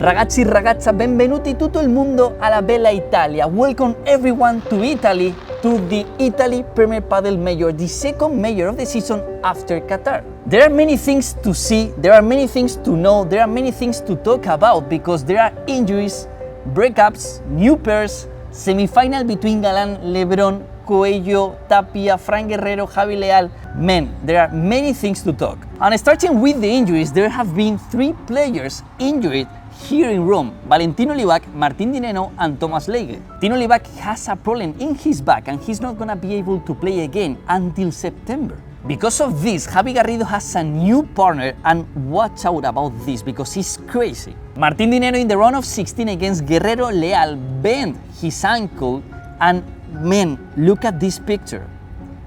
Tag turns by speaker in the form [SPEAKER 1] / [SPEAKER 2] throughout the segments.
[SPEAKER 1] Ragazzi e ragazza, benvenuti tutto il mondo alla bella Italia. Welcome everyone to Italy, to the Italy Premier Padel Major, the second major of the season after Qatar. There are many things to see, there are many things to know, there are many things to talk about because there are injuries, breakups, new pairs, semi-final between Galán, Lebron, Coello, Tapia, Fran Guerrero, Javi Leal. Man, there are many things to talk. And starting with the injuries, there have been 3 players injured here in Rome: Valentino Libac, Martín Dineno and Thomas Leige. Tino Libac has a problem in his back and he's not gonna be able to play again until September. Because of this, Javi Garrido has a new partner, and watch out about this because he's crazy. Martín Dineno in the round of 16 against Guerrero Leal bent his ankle, and man, look at this picture.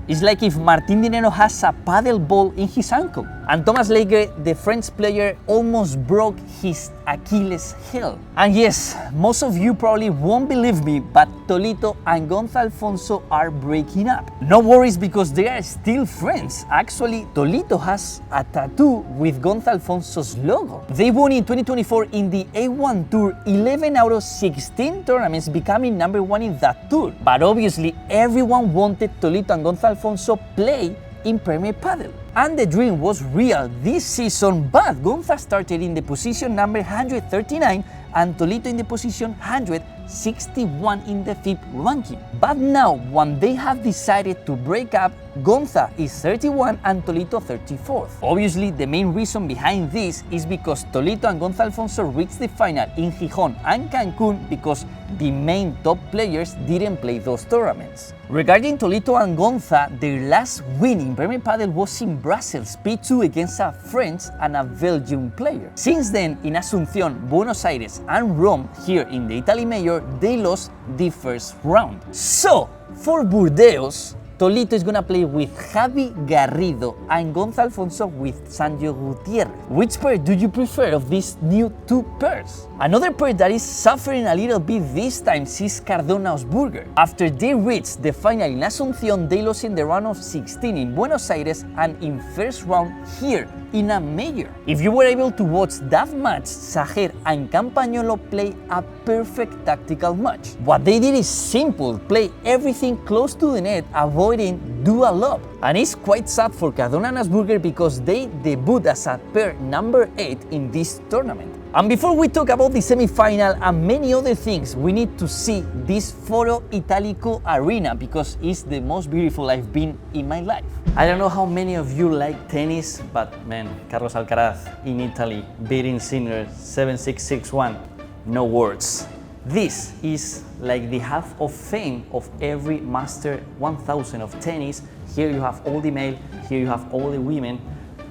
[SPEAKER 1] It's like if Martín Dineno has a paddle ball in his ankle. And Thomas Leige, the French player, almost broke his Achilles heel. And yes, most of you probably won't believe me, but Tolito and Gonza Alfonso are breaking up. No worries because they are still friends. Actually, Tolito has a tattoo with Gonza Alfonso's logo. They won in 2024 in the A1 Tour 11 out of 16 tournaments, becoming number 1 in that tour. But obviously, everyone wanted Tolito and Gonza Alfonso play in Premier Padel. And the dream was real this season, but Gonza started in the position number 139 and Tolito in the position 161 in the FIP ranking. But now, when they have decided to break up, Gonza is 31 and Tolito 34th. Obviously, the main reason behind this is because Tolito and Gonza Alfonso reached the final in Gijón and Cancun because the main top players didn't play those tournaments. Regarding Tolito and Gonza, their last win in Premier Padel was in Brussels, P2 against a French and a Belgian player. Since then, in Asunción, Buenos Aires and Rome, here in the Italy Major, they lost the first round. So, for Burdeos, Tolito is gonna play with Javi Garrido and Gonza Alfonso with Sancho Gutiérrez. Which pair do you prefer of these new 2 pairs? Another pair that is suffering a little bit this time is Cardona-Osburger. After they reached the final in Asunción, they lost in the round of 16 in Buenos Aires and in first round here in a major. If you were able to watch that match, Sajer and Campagnolo play a perfect tactical match. What they did is simple: play everything close to the net, avoiding dual lob. And it's quite sad for Cardona and Osburger because they debut as a pair number 8 in this tournament. And before we talk about the semi-final and many other things, we need to see this Foro Italico arena because it's the most beautiful I've been in my life. I don't know how many of you like tennis, but man, Carlos Alcaraz in Italy beating Sinner 7-6, 6-1, no words. This is like the half of fame of every Master 1000 of tennis. Here you have all the male, here you have all the women,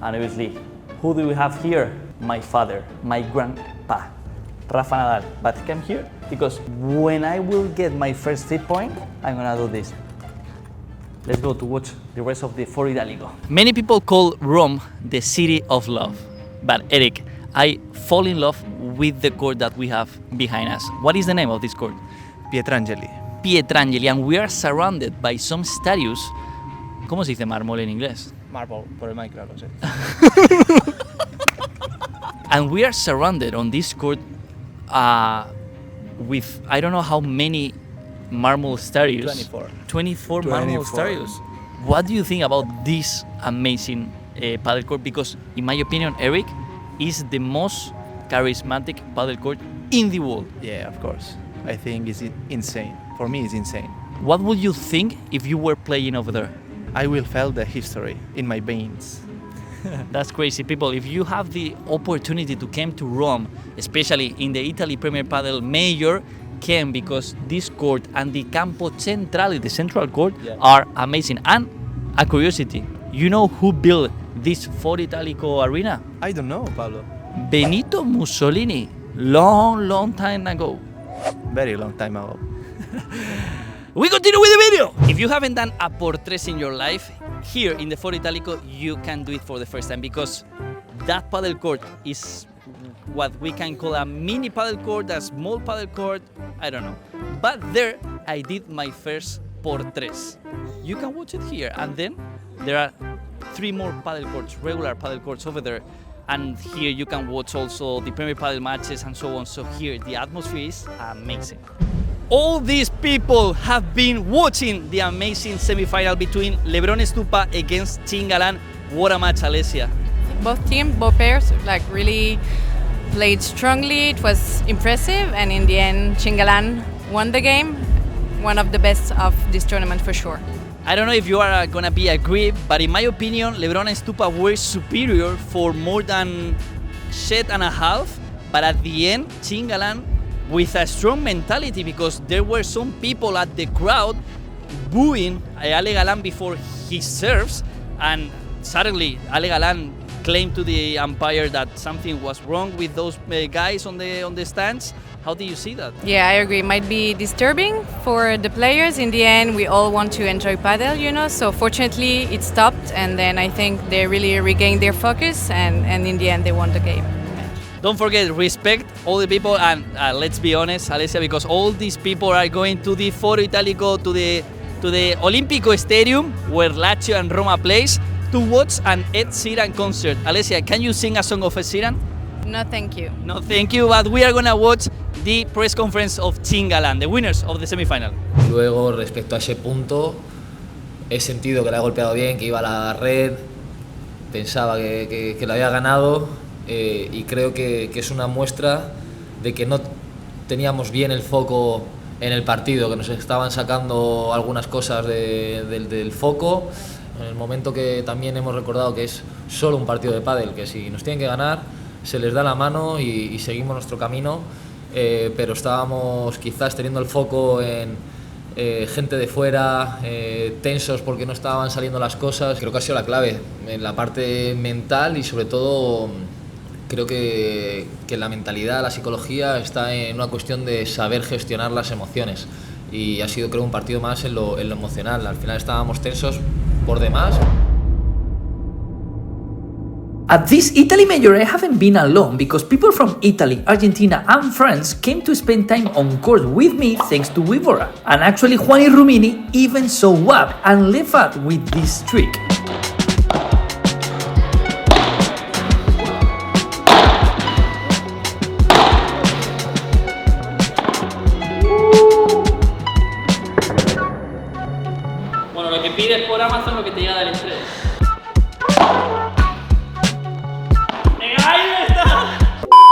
[SPEAKER 1] and obviously, who do we have here? My father, my grandpa, Rafa Nadal. But come here because when I will get my first FIP point, I'm gonna do this. Let's go to watch the rest of the Foro Italico. Many people call Rome the city of love, but Eric, I fall in love with the court that we have behind us. What is the name of this court?
[SPEAKER 2] Pietrangeli.
[SPEAKER 1] Pietrangeli, and we are surrounded by some statues. ¿Cómo se dice mármol en inglés?
[SPEAKER 2] Marble, por el mic, claro, sí.
[SPEAKER 1] And we are surrounded on this court with I don't know how many marble statues. 24 marble statues. What do you think about this amazing paddle court? Because in my opinion, Eric is the most charismatic paddle court in the world.
[SPEAKER 2] Yeah, of course. I think it's insane. For me, it's insane.
[SPEAKER 1] What would you think if you were playing over there?
[SPEAKER 2] I will feel the history in my veins.
[SPEAKER 1] That's crazy, people. If you have the opportunity to come to Rome, especially in the Italy Premier Padel Major, come because this court and the Campo Centrale, the central court, are amazing. And a curiosity, you know who built this Foro Italico arena?
[SPEAKER 2] I don't know, Pablo.
[SPEAKER 1] Benito Mussolini, long time ago.
[SPEAKER 2] Very long time ago.
[SPEAKER 1] We continue with the video! If you haven't done a por tres in your life, here in the Foro Italico, you can do it for the first time because that paddle court is what we can call a mini paddle court, a small paddle court, I don't know. But there, I did my first por tres. You can watch it here, and then there are 3 more paddle courts, regular paddle courts over there. and here you can watch also the Premier Padel matches and so on. So here the atmosphere is amazing. All these people have been watching the amazing semi-final between Lebron Estupa against Chingalán. What a match, Alessia.
[SPEAKER 3] Both teams, both pairs, like really played strongly. It was impressive, and in the end, Chingalán won the game. One of the best of this tournament for sure.
[SPEAKER 1] I don't know if you are gonna be agree, but in my opinion, Lebron and Stupa were superior for more than set and a half. But at the end, Chingalán with a strong mentality, because there were some people at the crowd booing Ale Galán before he serves, and suddenly Ale Galán claimed to the umpire that something was wrong with those guys on the stands. How do you see that?
[SPEAKER 3] Yeah, I agree. Might be disturbing for the players. In the end, we all want to enjoy padel, you know. So fortunately, it stopped, and then I think they really regained their focus, and in the end, they won the game.
[SPEAKER 1] Don't forget, respect all the people, and let's be honest, Alessia, because all these people are going to the Foro Italico, to the Olimpico Stadium, where Lazio and Roma plays, to watch an Ed Sheeran concert. Alessia, can you sing a song of Ed Sheeran?
[SPEAKER 3] No, thank you.
[SPEAKER 1] No, thank you, but we are gonna watch the press conference of Chingalán, the winners of the semifinal.
[SPEAKER 4] Luego, respecto a ese punto, he sentido que le ha golpeado bien, que iba a la red, pensaba que lo había ganado, y creo que es una muestra de que no teníamos bien el foco en el partido, que nos estaban sacando algunas cosas del foco, en el momento que también hemos recordado que es solo un partido de pádel, que si nos tienen que ganar, se les da la mano y seguimos nuestro camino, pero estábamos quizás teniendo el foco en gente de fuera, tensos porque no estaban saliendo las cosas. Creo que ha sido la clave en la parte mental, y sobre todo creo que la mentalidad, la psicología está en una cuestión de saber gestionar las emociones, y ha sido, creo, un partido más en lo emocional. Al final estábamos tensos por demás.
[SPEAKER 5] At this Italy Major, I haven't been alone, because people from Italy, Argentina and France came to spend time on court with me thanks to Vivora. And actually Juani Rumini even saw up and left out with this trick.
[SPEAKER 1] Bueno, lo que pides por Amazon, lo que te llega del estrés.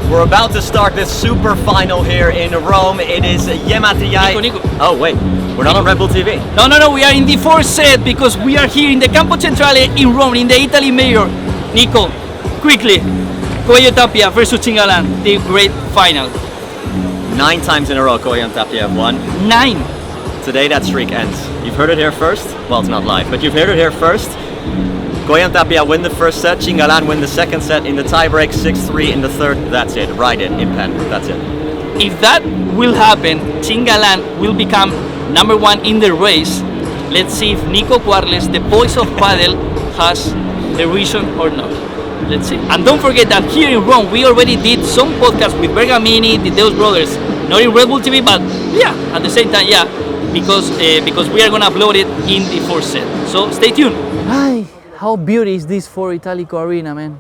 [SPEAKER 6] We're about to start this super final here in Rome. It is Yematriai.
[SPEAKER 1] Nico.
[SPEAKER 6] Oh wait, we're not on Red Bull TV.
[SPEAKER 1] No, we are in the 4Set, because we are here in the Campo Centrale in Rome, in the Italy Major. Nico, quickly, Coello Tapia versus Chingalán, the great final.
[SPEAKER 2] 9 times in a row, Coello and Tapia have won.
[SPEAKER 1] 9.
[SPEAKER 2] Today that streak ends. You've heard it here first. Well, it's not live, but you've heard it here first. Coello and Tapia win the first set, Chingalan win the second set in the tiebreak, 6-3 in the third. That's it, right in pen, that's it.
[SPEAKER 1] If that will happen, Chingalán will become number 1 in the race. Let's see if Nico Cuarles, the voice of padel, has the reason or not. Let's see. And don't forget that here in Rome, we already did some podcasts with Bergamini, the Deus brothers, not in Red Bull TV, but yeah, at the same time, yeah, because we are gonna upload it in the 4Set. So stay tuned.
[SPEAKER 5] Ay, how beautiful is this Foro Italico arena, man.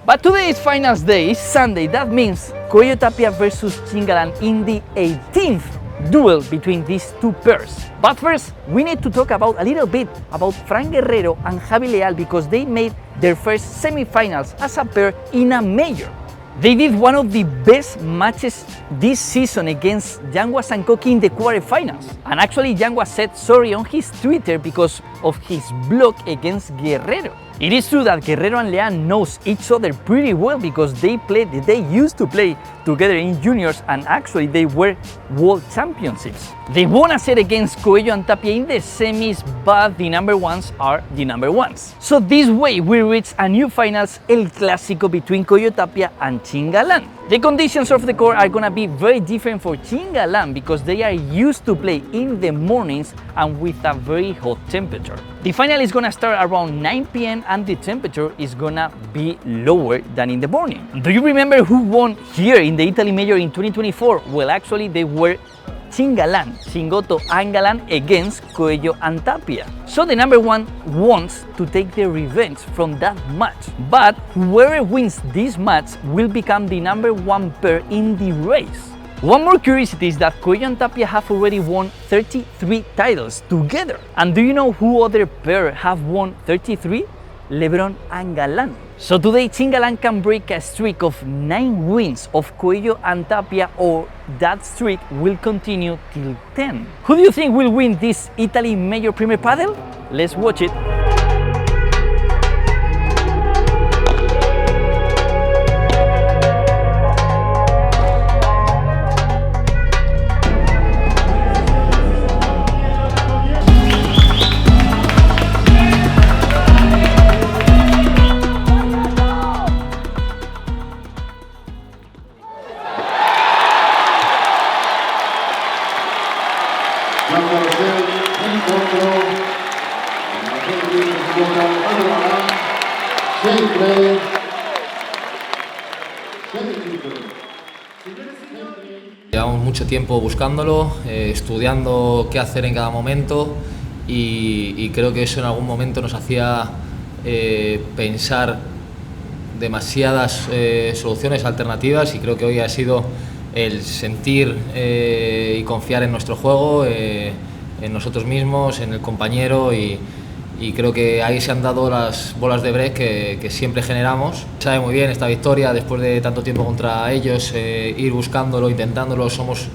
[SPEAKER 1] But today is finals day, it's Sunday. That means Coello Tapia versus Chingalán in the 18th duel between these two pairs. But first, we need to talk about a little bit about Fran Guerrero and Javi Leal, because they made their first semi-finals as a pair in a major. They did one of the best matches this season against Yangua Sankoki in the quarterfinals. And actually Yangua said sorry on his Twitter because of his block against Guerrero. It is true that Guerrero and Leal knows each other pretty well, because they used to play together in juniors, and actually they were world championships. They won a set against Coello and Tapia in the semis, but the number ones are the number ones. So this way we reach a new finals, El Clásico between Coello Tapia and Chingalán. The conditions of the court are gonna be very different for Chingalán, because they are used to play in the mornings and with a very hot temperature. The final is gonna start around 9 p.m. and the temperature is gonna be lower than in the morning. Do you remember who won here in the Italy Major in 2024? Well, actually they were Chingalán, Chingotto and Galán against Coello and Tapia. So the number one wants to take the revenge from that match, but whoever wins this match will become the number one pair in the race. One more curiosity is that Coello and Tapia have already won 33 titles together. And do you know who other pair have won 33? Lebron and Galán. So today Chingalán can break a streak of 9 wins of Coello and Tapia, or that streak will continue till 10. Who do you think will win this Italy Major Premier Padel? Let's watch it.
[SPEAKER 4] Llevamos mucho tiempo buscándolo, estudiando qué hacer en cada momento y creo que eso en algún momento nos hacía pensar demasiadas soluciones alternativas, y creo que hoy ha sido el sentir y confiar en nuestro juego, en nosotros mismos, en el compañero, y creo que ahí se han dado las bolas de break que siempre generamos. Sabe muy bien esta victoria después de tanto tiempo contra ellos, ir buscándolo, intentándolo. Somos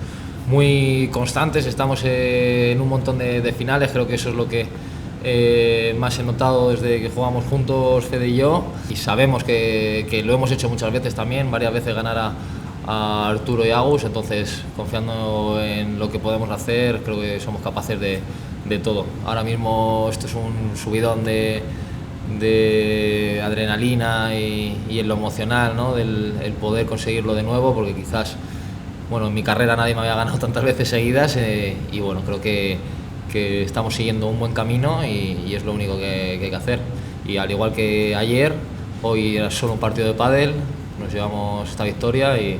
[SPEAKER 4] muy constantes, estamos en un montón de finales. Creo que eso es lo que más he notado desde que jugamos juntos Fede y yo, y sabemos que lo hemos hecho muchas veces también, varias veces ganar a Arturo y Agus. Entonces, confiando en lo que podemos hacer, creo que somos capaces de todo. Ahora mismo esto es un subidón de adrenalina y en lo emocional, ¿no? El poder conseguirlo de nuevo, porque quizás, bueno, en mi carrera nadie me había ganado tantas veces seguidas, y bueno, creo que estamos siguiendo un buen camino y es lo único que hay que hacer. Y al igual que ayer, hoy era solo un partido de pádel, nos llevamos esta victoria y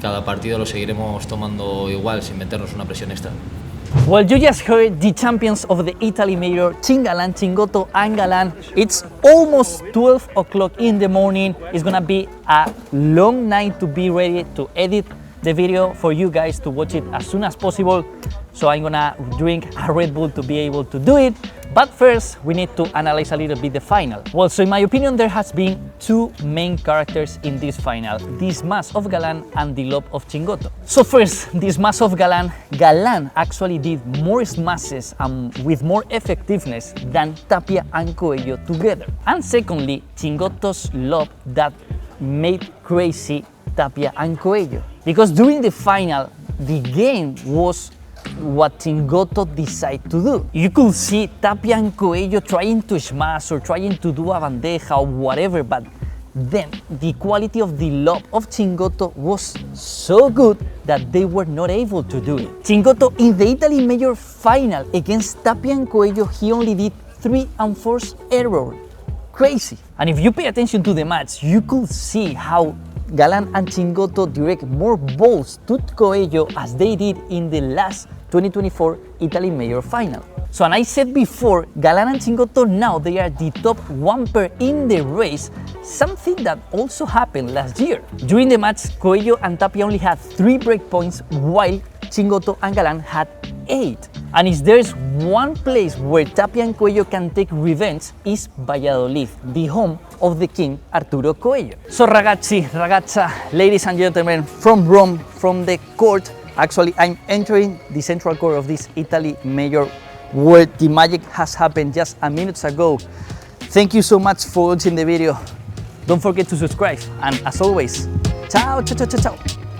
[SPEAKER 4] cada partido lo seguiremos tomando igual, sin meternos una presión extra.
[SPEAKER 1] Well, you just heard the champions of the Italy Major, Chingalán, Chingotto and Galán. It's almost 12 o'clock in the morning. It's gonna be a long night to be ready to edit the video for you guys to watch it as soon as possible. So I'm gonna drink a Red Bull to be able to do it. But first, we need to analyze a little bit the final. Well, so in my opinion, there has been two main characters in this final, this mass of Galán and the lob of Chingotto. So first, this mass of Galán, Galán actually did more smashes and with more effectiveness than Tapia and Coello together. And secondly, Chingotto's lob that made crazy Tapia and Coello. Because during the final, the game was what Chingotto decided to do. You could see Tapia and Coello trying to smash or trying to do a bandeja or whatever, but then the quality of the lob of Chingotto was so good that they were not able to do it. Chingotto in the Italy Major final against Tapia and Coello, he only did 3 unforced errors. Crazy. And if you pay attention to the match, you could see how Galán and Chingotto direct more balls to Coello as they did in the last 2024 Italy Major final. So, and I said before, Galán and Chingotto now they are the top one pair in the race, something that also happened last year. During the match, Coello and Tapia only had 3 break points, while Chingotto and Galán had 8. And if there's one place where Tapia and Coello can take revenge, is Valladolid, the home of the king Arturo Coello. So ragazzi, ragazza, ladies and gentlemen, from Rome, from the court, actually I'm entering the central court of this Italy Major where the magic has happened just a minute ago. Thank you so much for watching the video. Don't forget to subscribe, and as always, ciao, ciao, ciao, ciao, ciao.